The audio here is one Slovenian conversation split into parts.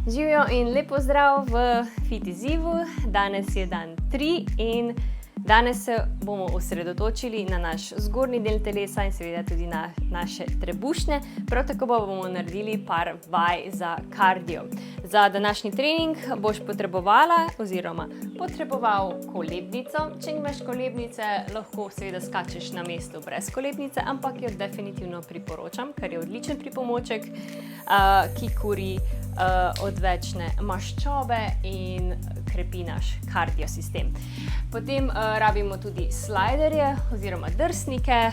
Živijo in lep pozdrav v Fit izzivu. Danes je dan 3 in danes se bomo osredotočili na naš zgornji del telesa in seveda tudi na naše trebušne. Prav tako pa bomo naredili par vaj za kardio. Za današnji trening boš potreboval kolebnico. Če nimaš kolebnice, lahko seveda skačeš na mestu brez kolebnice, ampak jo definitivno priporočam, ker je odličen pripomoček, ki kuri odvečne maščobe in krepi naš kardio sistem. Potem rabimo tudi slajderje oziroma drsnike.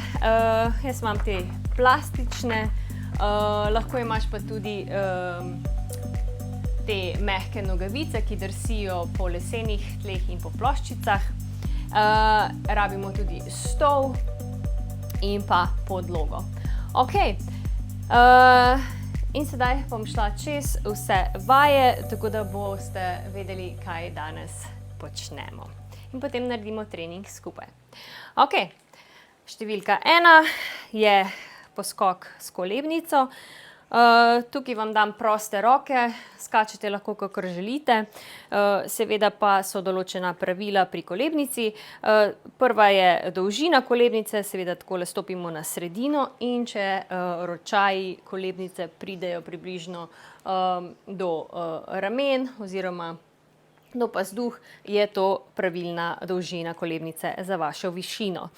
Jaz imam te plastične, lahko imaš pa tudi te mehke nogavice, ki drsijo po lesenih tleh in po ploščicah. Rabimo tudi stol in pa podlogo. In sedaj bom šla čez vse vaje, tako da boste vedeli, kaj danes počnemo. In potem naredimo trening skupaj. Številka 1 je poskok s kolebnico. Tukaj vam dam proste roke, skačete lahko, kakor želite. Seveda pa so določena pravila pri kolebnici. Prva je dolžina kolebnice, seveda takole stopimo na sredino in če ročaji kolebnice pridejo približno do ramen oziroma do pazduh, je to pravilna dolžina kolebnice za vašo višino.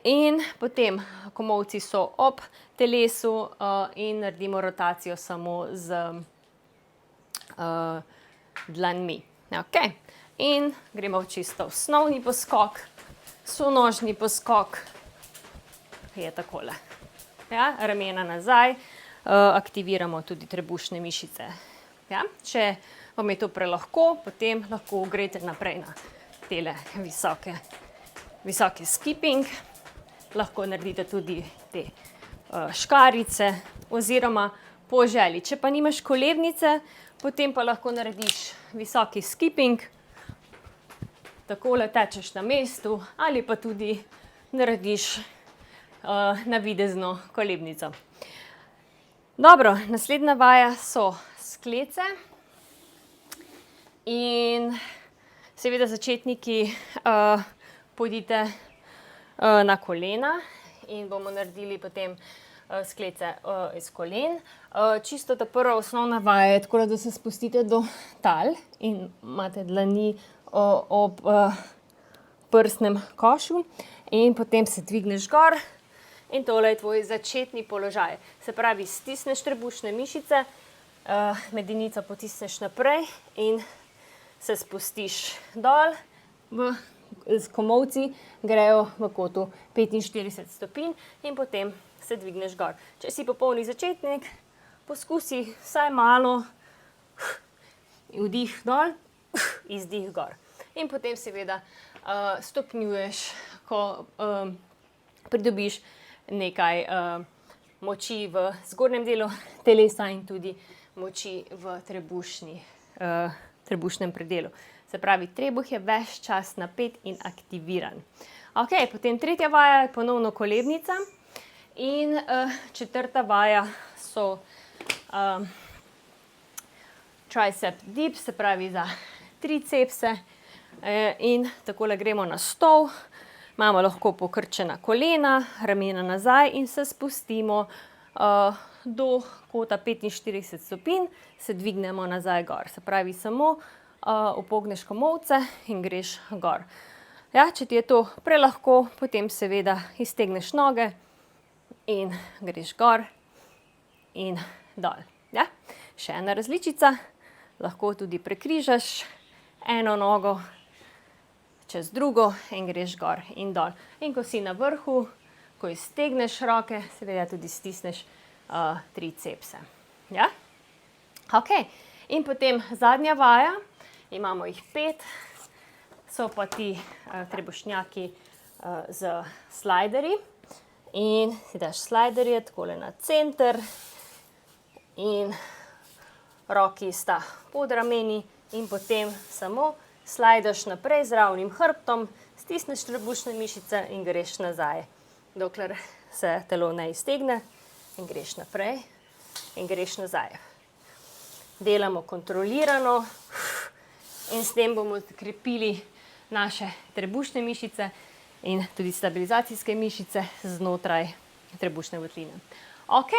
In potem komolci so ob telesu in naredimo rotacijo samo z dlanmi. In gremo v čisto osnovni poskok. Sonožni poskok je takole. Ramena nazaj, aktiviramo tudi trebušne mišice. Če vam je to prelahko, potem lahko greste naprej na tele visoki skipping. Lahko naredite tudi te škarjice oziroma po želji. Če pa nimaš kolebnice, potem pa lahko narediš visoki skipping. Takole tečeš na mestu ali pa tudi narediš navidezno kolebnico. Dobro, naslednja vaja so sklece. In seveda začetniki pojdite na kolena in bomo naredili potem sklece iz kolen. Čisto ta prva osnovna vaja je tako, da se spustite do tal in imate dlani ob prsnem košu in potem se dvigneš gor in tole je tvoj začetni položaj. Se pravi, stisneš trebušne mišice, medenico potisneš naprej in se spustiš dol, s komolci grejo v kotu 45 stopinj in potem se dvigneš gor. Če si popolni začetnik, poskusi vsaj malo vdih dol, izdih gor. In potem seveda stopnjuješ, ko pridobiš nekaj moči v zgornjem delu telesa in tudi moči v trebušnem predelu. Se pravi, trebuh je ves čas napet in aktiviran. Potem tretja vaja je ponovno kolebnica in četrta vaja so tricep dips, se pravi za tricepse. In takole gremo na stol, imamo lahko pokrčena kolena, ramena nazaj in se spustimo do kota 45 stopinj, se dvignemo nazaj gor. Se pravi, samo upogneš komolce in greš gor. Če ti je to prelahko, potem seveda iztegneš noge in greš gor in dol. Še ena različica, lahko tudi prekrižaš eno nogo čez drugo in greš gor in dol. In ko si na vrhu, ko iztegneš roke, seveda tudi stisneš tricepse. In potem zadnja vaja, imamo jih 5, so pa ti trebušnjaki z slajderji. In si daš slajderje takole na center in roki sta pod rameni in potem samo slajdaš naprej z ravnim hrbtom, stisneš trebušne mišice in greš nazaj, dokler se telo ne iztegne in greš naprej in greš nazaj. delamo kontrolirano in s tem bomo krepili naše trebušne mišice in tudi stabilizacijske mišice znotraj trebušne votline. Ok,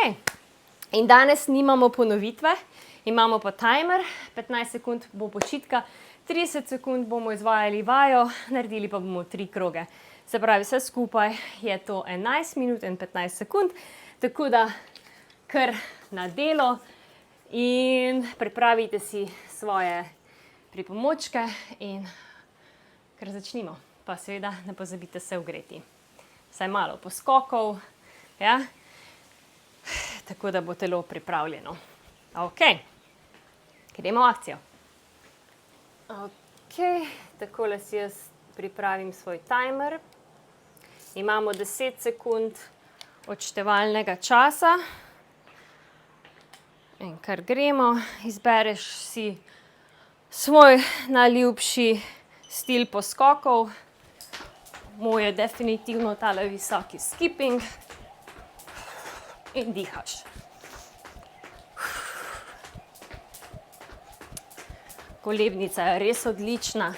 in danes nimamo ponovitve, imamo pa timer, 15 sekund bo počitka, 30 sekund bomo izvajali vajo, naredili pa bomo 3 kroge. Se pravi, vse skupaj je to 11 minut in 15 sekund, tako da kar na delo in pripravite si svoje pripomočke in kar začnimo. Pa seveda ne pozabite se ogreti. Vsaj malo poskokov, ja? Tako da bo telo pripravljeno. Ok, gremo v akcijo. Ok, takole si jaz pripravim svoj timer. Imamo 10 sekund odštevalnega časa. In kar gremo, izbereš si svoj najljubši stil poskokov. Moj je definitivno tale visoki skipping. In dihaš. Kolebnica je res odlična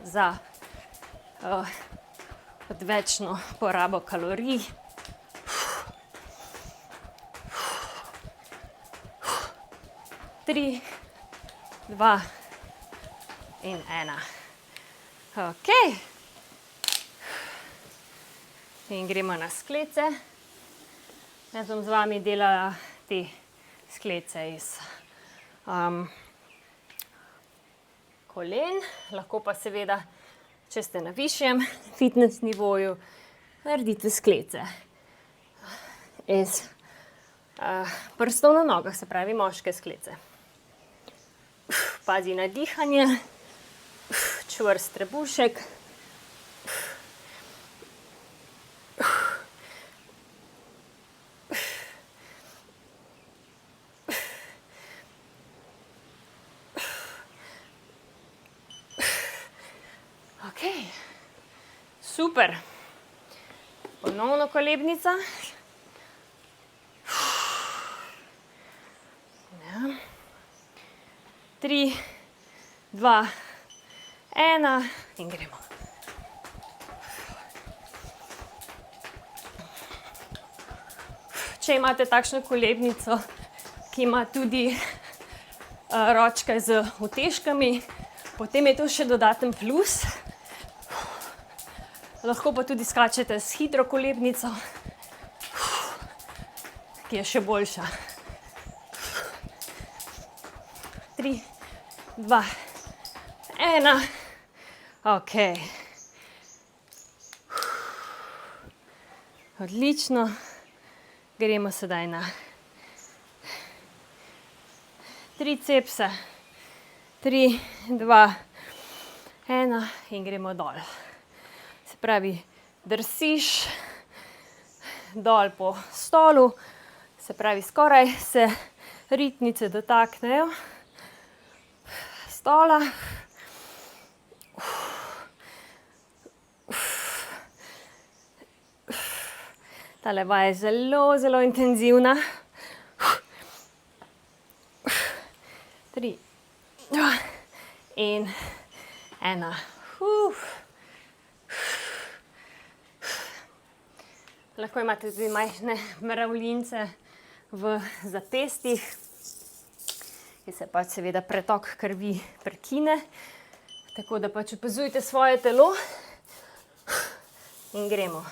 za odvečno porabo kalorij. Tri, dva in ena. Ok. In gremo na sklece. Jaz bom z vami delala te sklece iz kolen. Lahko pa seveda, če ste na višjem fitness nivoju, naredite sklece iz prstov na nogah, se pravi moške sklece. Pazi na dihanje, čvrst trebušek. Ok, super. Ponovno kolebnica. Ja. 3, 2, 1 in gremo. Če imate takšno kolebnico, ki ima tudi ročke z utežkami, potem je to še dodaten plus. Lahko pa tudi skačete s hitro kolebnico, ki je še boljša. 3, 2, 1. Ok. Odlično. Gremo sedaj na tricepse. 3, 2, 1 in gremo dol. Se pravi, drsiš dol po stolu, se pravi, skoraj se ritnice dotaknejo stola. Tale vaja je zelo, zelo intenzivna. 3, 2 in 1. Lahko imate tudi majhne mravljince v zapestih, ki se pač seveda pretok krvi prekine. Tako da pač opazujte svoje telo. In gremo.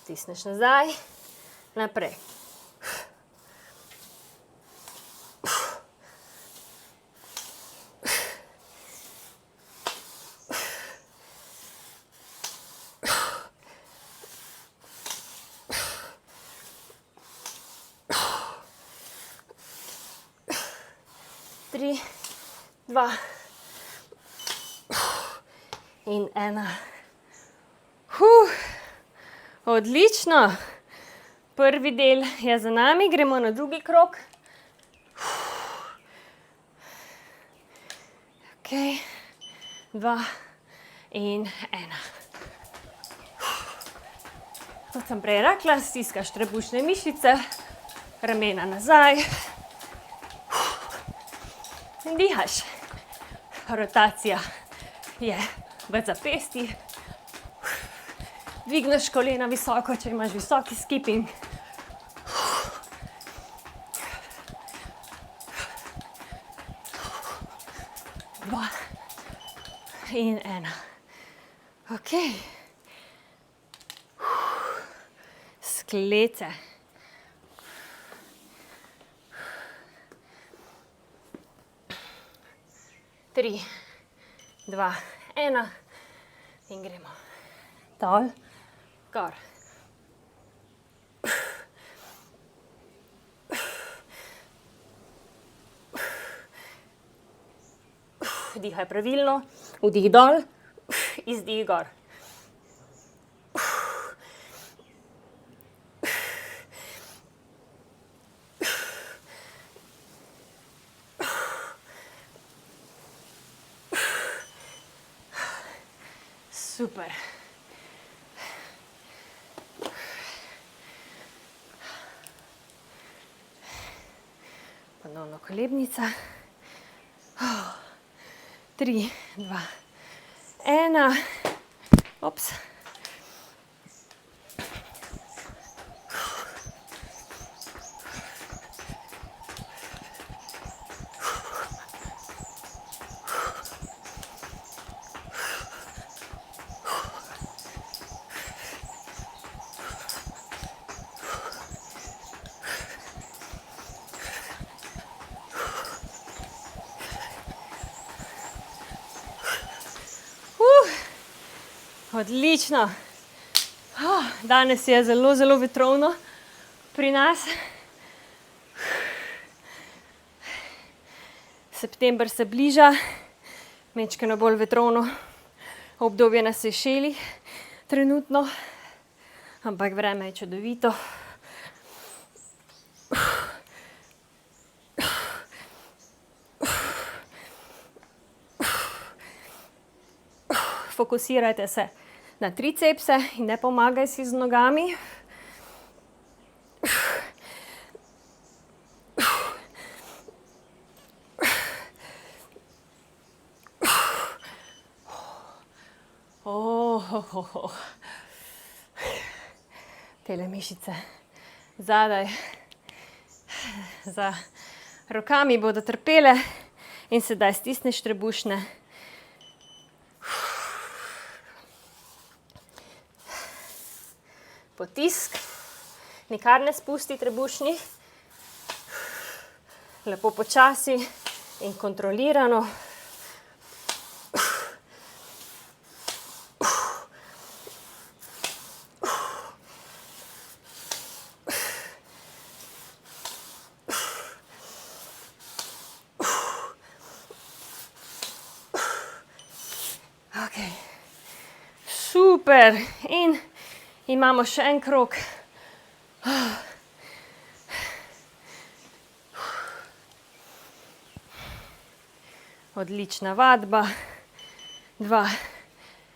Potisneš nazaj, naprej. Tri, 2 in 1. Odlično. Prvi del je za nami, gremo na drugi krog. Ok, 2 in 1. Kot sem prej rekla, stiskaš trebušne mišice, ramena nazaj, In dihaš. Rotacija je v zapestjih. Dvigneš kolena visoko, če imaš visoki skipping. Dva. In ena. Ok. Sklece. Tri, dva, ena. In gremo. Dol, gor. Dihaj pravilno, vdih dol, izdih gor. Super. Ponovno kolebnica. 3, 2, 1. Ops. Odlično. Danes je zelo, zelo vetrovno pri nas. September se bliža, majčkeno bolj vetrovno obdobje na Sejšelih trenutno, ampak vreme je čudovito. Fokusirajte se na tricepse in ne pomagaj si z nogami. Tele mišice zadaj za rokami bodo trpele in sedaj stisneš trebušne. Potisk, nikar ne spusti trebušnih, lepo počasi in kontrolirano. Ok, super, in imamo še en krog. Odlična vadba. 2,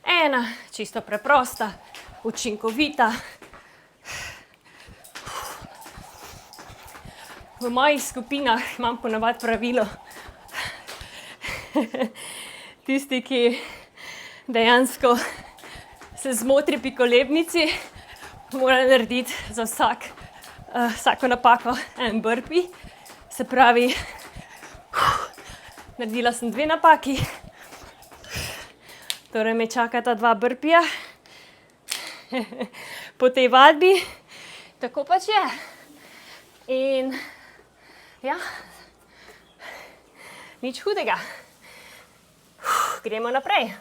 1, čisto preprosta, učinkovita. V mojih skupinah imam ponavadi pravilo. Tisti, ki dejansko se zmotri pri kolebnici, mora narediti za vsako napako en burpee. Se pravi, naredila sem 2 napaki, torej me čakata 2 burpeeja po tej vadbi. Tako pač je. In ja, nič hudega. Gremo naprej.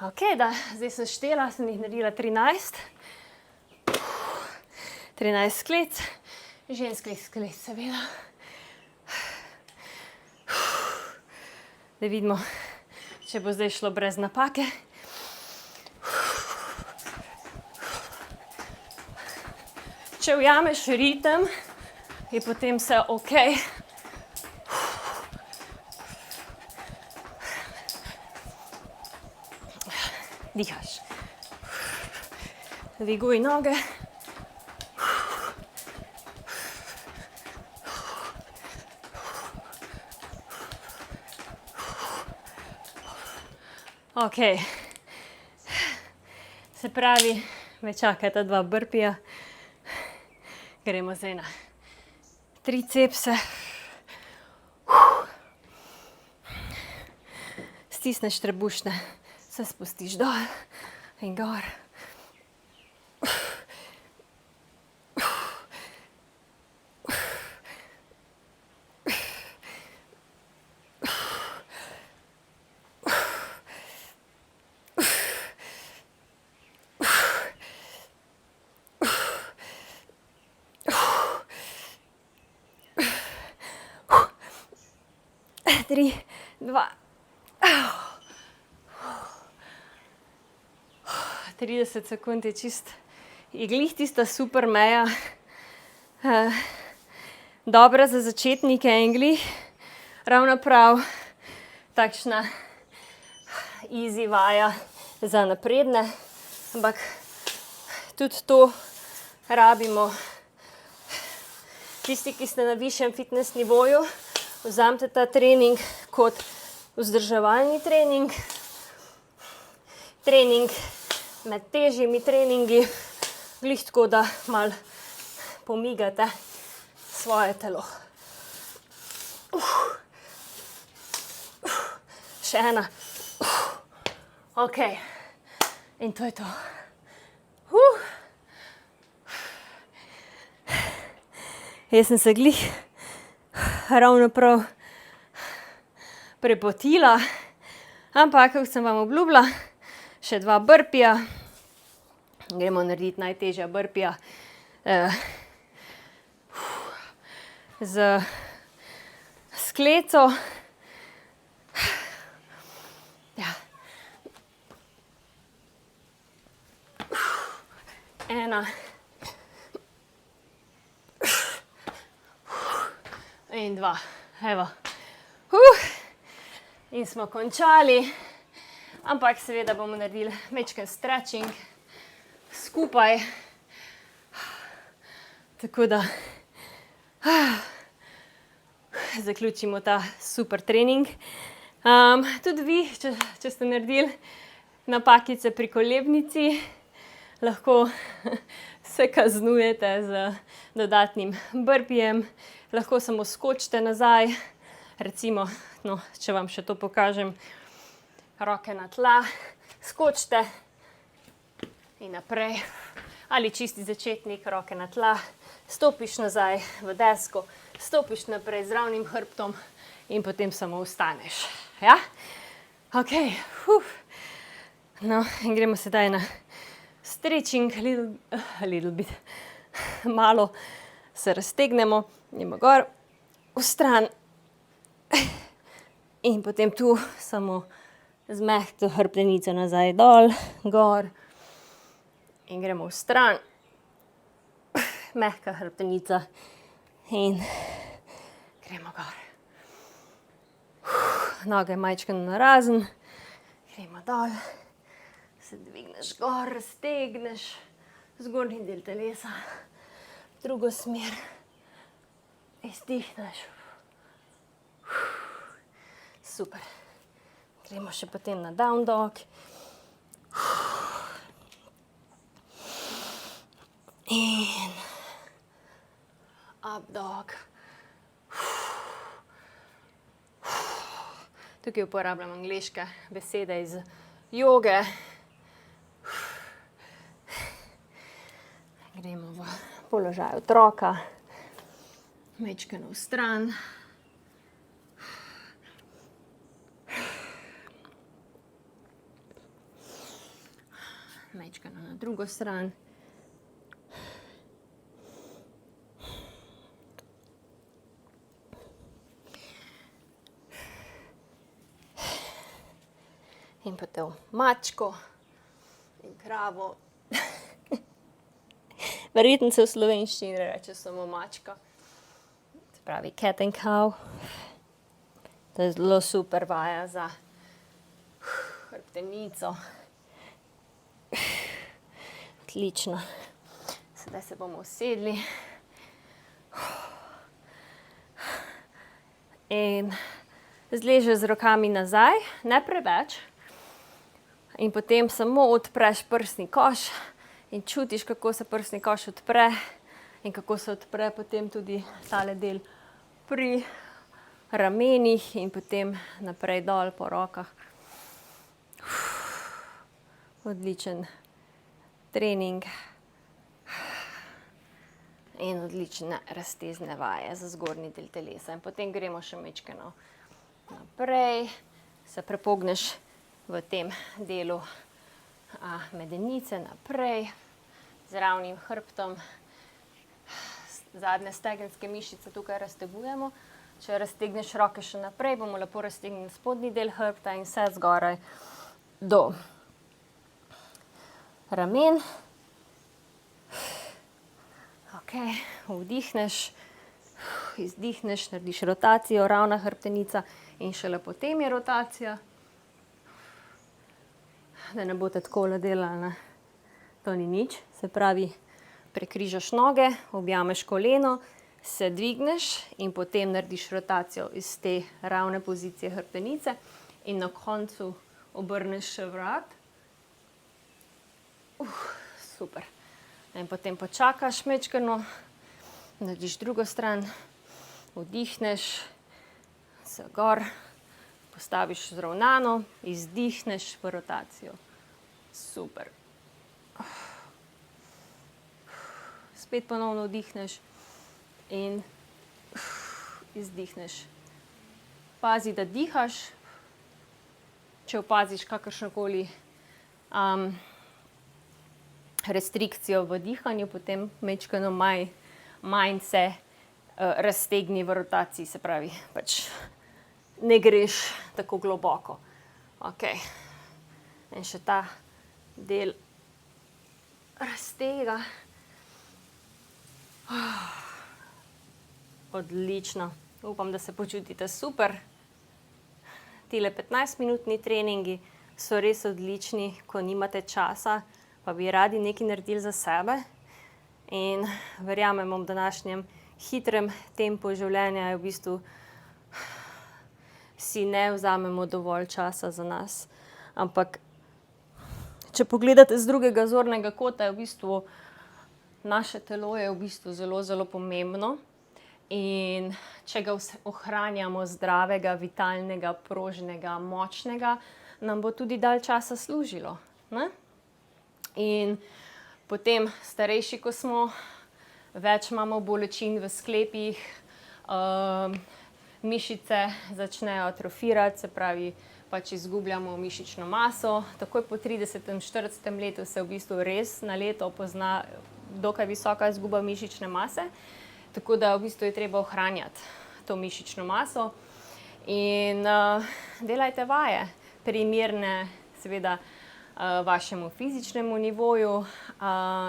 Ok, zdaj sem štela, sem jih naredila 13. 13 sklec, ženskih sklec seveda. Da vidimo, če bo zdaj šlo brez napake. Če ujameš ritem, je potem vse okej. Dihaš. Dviguj noge. Okej. Se pravi, me čakata 2 burpija. Gremo zdaj na tricepse. Stisneš trebušne, se spustiš dol in gor. Tri, dva. 30 sekund je čist, je glih tista super meja. Dobra za začetnike in glih ravno prav takšna easy vaja za napredne, ampak tudi to rabimo. Tisti, ki ste na višjem fitness nivoju, vzamete ta trening kot vzdrževalni trening. Trening med težjimi treningi, glih tako, da malo pomigate svoje telo. Še ena. Okej. In to je to. Jaz sem se glih ravno prav prepotila, ampak, kot sem vam obljubila, še 2 burpija. Gremo narediti najtežja burpija z skleco. Ja. 1. In 2. Evo. In smo končali. Ampak seveda bomo naredili majčken stretching skupaj. Tako da zaključimo ta super trening. Tudi vi, če ste naredili napakice pri kolebnici, lahko se kaznujete z dodatnim burpijem. Lahko samo skočite nazaj. Recimo, no, če vam še to pokažem. Roke na tla, skočite in naprej. Ali čisti začetnik, roke na tla, stopiš nazaj v desko, stopiš naprej z ravnim hrbtom in potem samo vstaneš. Ja? Okej. No, in gremo sedaj na stretching, little bit. Malo se raztegnemo, idemo gor, v stran. In potem tu samo z mehko hrbtenico nazaj dol, gor in gremo v stran. Mehka hrbtenica in gremo gor. Noge majčkeno narazen, gremo dol, se dvigneš gor, raztegneš zgornji del telesa, v drugo smer, izdihneš. Super. Gremo še potem na down dog. In up dog. Tukaj uporabljam angleške besede iz joge. Gremo v položaj otroka. Majčkeno v stran. Majčkeno na drugo stran. in potem mačko in kravo. Verjetno se v slovenščini reče samo mačka. Se pravi cat and cow. To je zelo super vaja za hrbtenico. Odlično. Sedaj se bomo usedli. In zležeš z rokami nazaj, ne preveč. In potem samo odpreš prsni koš in čutiš, kako se prsni koš odpre in kako se odpre potem tudi tale del pri ramenih in potem naprej dol po rokah. Odličen trening in odlične raztezne vaje za zgornji del telesa. In potem gremo še majčkeno naprej, se prepogneš v tem delu medenice naprej, z ravnim hrbtom. Zadnje stegenske mišice tukaj raztegujemo. Če raztegneš roke še naprej, bomo lepo raztegnili spodnji del hrbta in vse zgoraj do ramen. Ok, vdihneš, izdihneš, narediš rotacijo, ravna hrbtenica in šele potem je rotacija. Da ne boste tako delali, ne. To ni nič, se pravi, prekrižaš noge, objameš koleno, se dvigneš in potem narediš rotacijo iz te ravne pozicije hrbtenice in na koncu obrneš še vrat. Super. In potem počakaš majčkeno, narediš drugo stran, vdihneš, se gor, postaviš zravnano, izdihneš v rotacijo. Super. Spet ponovno vdihneš in izdihneš. Pazi, da dihaš. Če opaziš kakršnokoli restrikcijo v dihanju, potem majčkeno manj se raztegni v rotaciji, se pravi, pač ne greš tako globoko. Ok. In še ta del raztega. Odlično. Upam, da se počutite super. Tile 15-minutni treningi so res odlični, ko nimate časa, pa bi radi nekaj naredili za sebe. In verjamemo, v današnjem hitrem tempu življenja je v bistvu si ne vzamemo dovolj časa za nas. Ampak če pogledate z drugega zornega kota, je v bistvu naše telo je v bistvu zelo, zelo pomembno. In če ga ohranjamo zdravega, vitalnega, prožnega, močnega, nam bo tudi dalj časa služilo, ne? In potem starejši, ko smo, več imamo bolečin v sklepih, mišice začnejo atrofirati, se pravi, pač izgubljamo mišično maso. Takoj po 30-40 letu se v bistvu res na leto pozna dokaj visoka izguba mišične mase. Tako da v bistvu je treba ohranjati to mišično maso. In delajte vaje, primerne seveda vašemu fizičnemu nivoju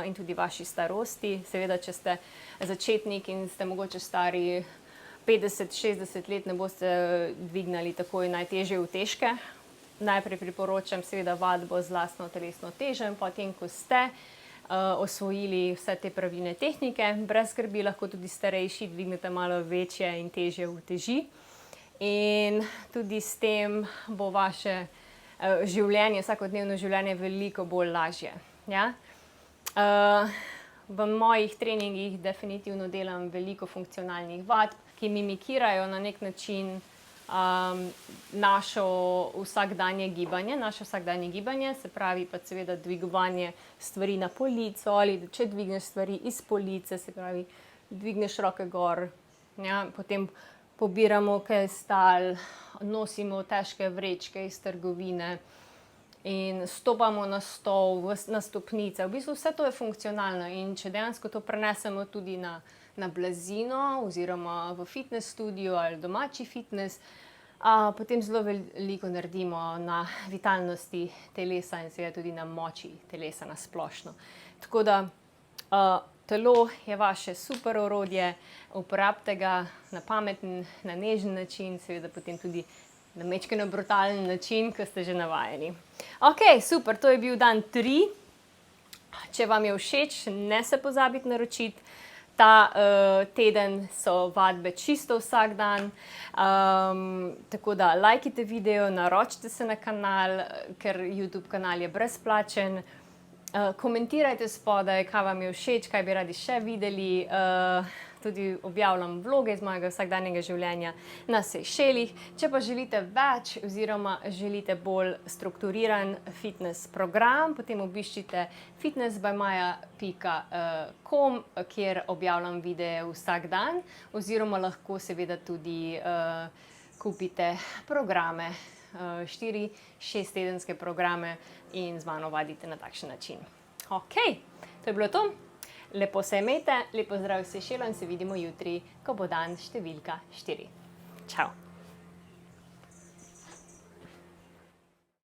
in tudi vaši starosti. Seveda, če ste začetnik in ste mogoče stari 50-60 let, ne boste dvignali takoj najtežje utežke. Najprej priporočam seveda vadbo z lastno telesno težo in potem, ko ste osvojili vse te pravilne tehnike, brez skrbi lahko tudi starejši dvignete malo večje in težje uteži. In tudi s tem bo vaše življenje, vsakodnevno življenje veliko bolj lažje. Ja? V mojih treningih definitivno delam veliko funkcionalnih vadb, ki mimikirajo na nek način naše vsakdanje gibanje, se pravi pa seveda dvigovanje stvari na polico ali če dvigneš stvari iz police, se pravi, dvigneš roke gor, ja, potem pobiramo kaj stal, nosimo težke vrečke iz trgovine in stopamo na stol, na stopnice. V bistvu vse to je funkcionalno in če dejansko to prenesemo tudi na blazino oziroma v fitness studio ali domači fitness, Potem zelo veliko naredimo na vitalnosti telesa in seveda tudi na moči telesa na splošno. Tako da telo je vaše super orodje, uporabite ga na pameten, na nežen način, seveda potem tudi na majčkeno brutalen način, ko ste že navajeni. Ok, super, to je bil dan 3. Če vam je všeč, ne se pozabiti naročiti. Ta teden so vadbe čisto vsak dan, tako da lajkite video, naročite se na kanal, ker YouTube kanal je brezplačen. Komentirajte spodaj, kaj vam je všeč, kaj bi radi še videli. Tudi objavljam vloge iz mojega vsakdanjega življenja na Sejšelih. Če pa želite več oziroma želite bolj strukturiran fitness program, potem obiščite fitnessbymaja.com, kjer objavljam videe vsak dan, oziroma lahko seveda tudi kupite programe, 4-6 tedenske programe in z mano vadite na takšen način. Ok, to je bilo to. Lepo se imejte, lepo zdrav iz Sejšelov in se vidimo jutri, ko bo dan številka 4. Čau!